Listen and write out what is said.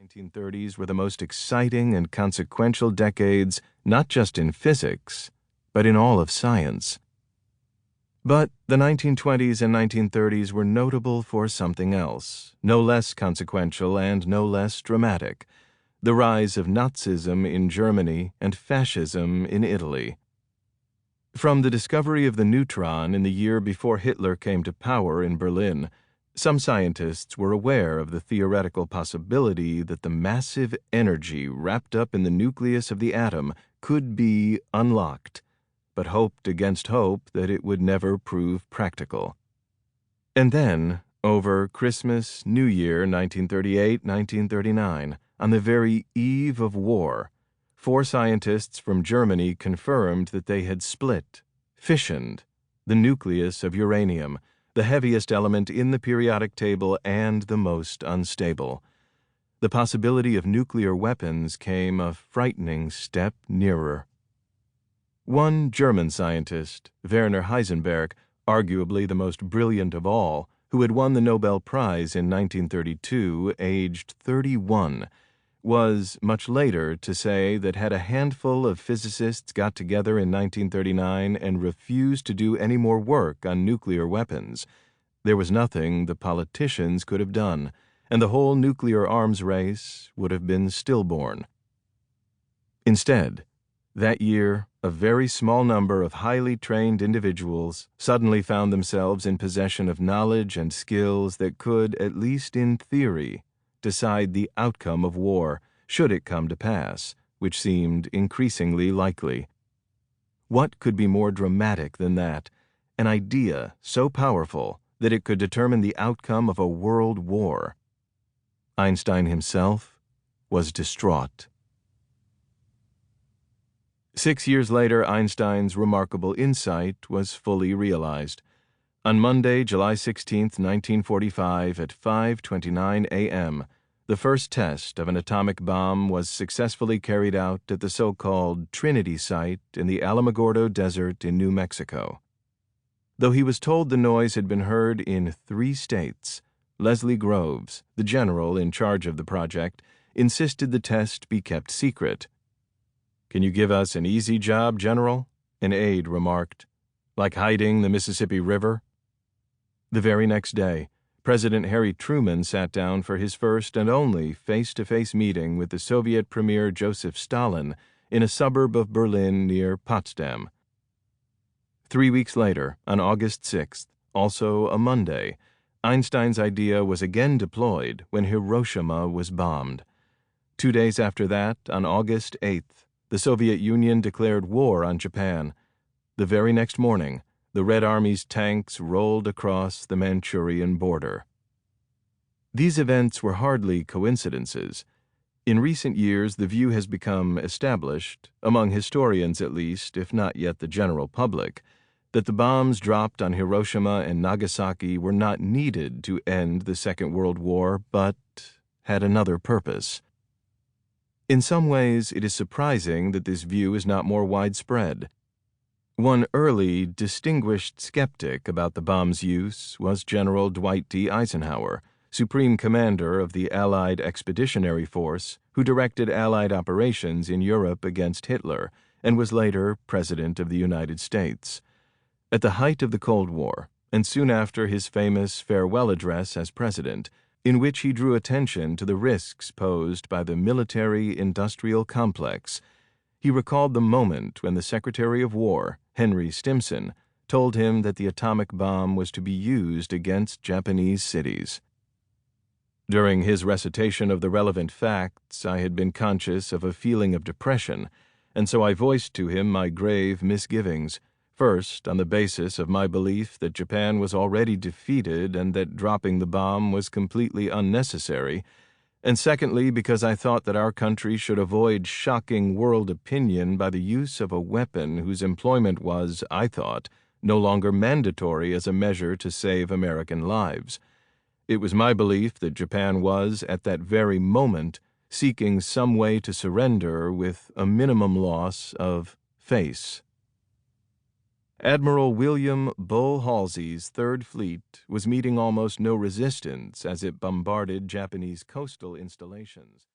1930s were the most exciting and consequential decades, not just in physics, but in all of science. But the 1920s and 1930s were notable for something else, no less consequential and no less dramatic: the rise of Nazism in Germany and fascism in Italy. From the discovery of the neutron in the year before Hitler came to power in Berlin, some scientists were aware of the theoretical possibility that the massive energy wrapped up in the nucleus of the atom could be unlocked, but hoped against hope that it would never prove practical. And then, over Christmas, New Year, 1938-1939, on the very eve of war, 4 scientists from Germany confirmed that they had fissioned, the nucleus of uranium, the heaviest element in the periodic table and the most unstable. The possibility of nuclear weapons came a frightening step nearer. One German scientist, Werner Heisenberg, arguably the most brilliant of all, who had won the Nobel Prize in 1932, aged 31, was much later to say that had a handful of physicists got together in 1939 and refused to do any more work on nuclear weapons, there was nothing the politicians could have done, and the whole nuclear arms race would have been stillborn. Instead, that year, a very small number of highly trained individuals suddenly found themselves in possession of knowledge and skills that could, at least in theory, decide the outcome of war, should it come to pass, which seemed increasingly likely. What could be more dramatic than that? An idea so powerful that it could determine the outcome of a world war. Einstein himself was distraught. 6 years later, Einstein's remarkable insight was fully realized. On Monday, July 16, 1945, at 5:29 a.m., the first test of an atomic bomb was successfully carried out at the so-called Trinity site in the Alamogordo Desert in New Mexico. Though he was told the noise had been heard in 3 states, Leslie Groves, the general in charge of the project, insisted the test be kept secret. "Can you give us an easy job, General?" an aide remarked. "Like hiding the Mississippi River?" The very next day, President Harry Truman sat down for his first and only face-to-face meeting with the Soviet Premier Joseph Stalin in a suburb of Berlin near Potsdam. 3 weeks later, on August 6th, also a Monday, Einstein's idea was again deployed when Hiroshima was bombed. 2 days after that, on August 8th, the Soviet Union declared war on Japan. The very next morning, the Red Army's tanks rolled across the Manchurian border. These events were hardly coincidences. In recent years, the view has become established, among historians at least, if not yet the general public, that the bombs dropped on Hiroshima and Nagasaki were not needed to end the Second World War, but had another purpose. In some ways, it is surprising that this view is not more widespread. One early, distinguished skeptic about the bomb's use was General Dwight D. Eisenhower, Supreme Commander of the Allied Expeditionary Force, who directed Allied operations in Europe against Hitler and was later President of the United States. At the height of the Cold War, and soon after his famous farewell address as president, in which he drew attention to the risks posed by the military-industrial complex, he recalled the moment when the Secretary of War, Henry Stimson, told him that the atomic bomb was to be used against Japanese cities. During his recitation of the relevant facts, I had been conscious of a feeling of depression, and so I voiced to him my grave misgivings, first on the basis of my belief that Japan was already defeated and that dropping the bomb was completely unnecessary, and secondly because I thought that our country should avoid shocking world opinion by the use of a weapon whose employment was, I thought, no longer mandatory as a measure to save American lives. It was my belief that Japan was, at that very moment, seeking some way to surrender with a minimum loss of face. Admiral William Bull Halsey's Third Fleet was meeting almost no resistance as it bombarded Japanese coastal installations.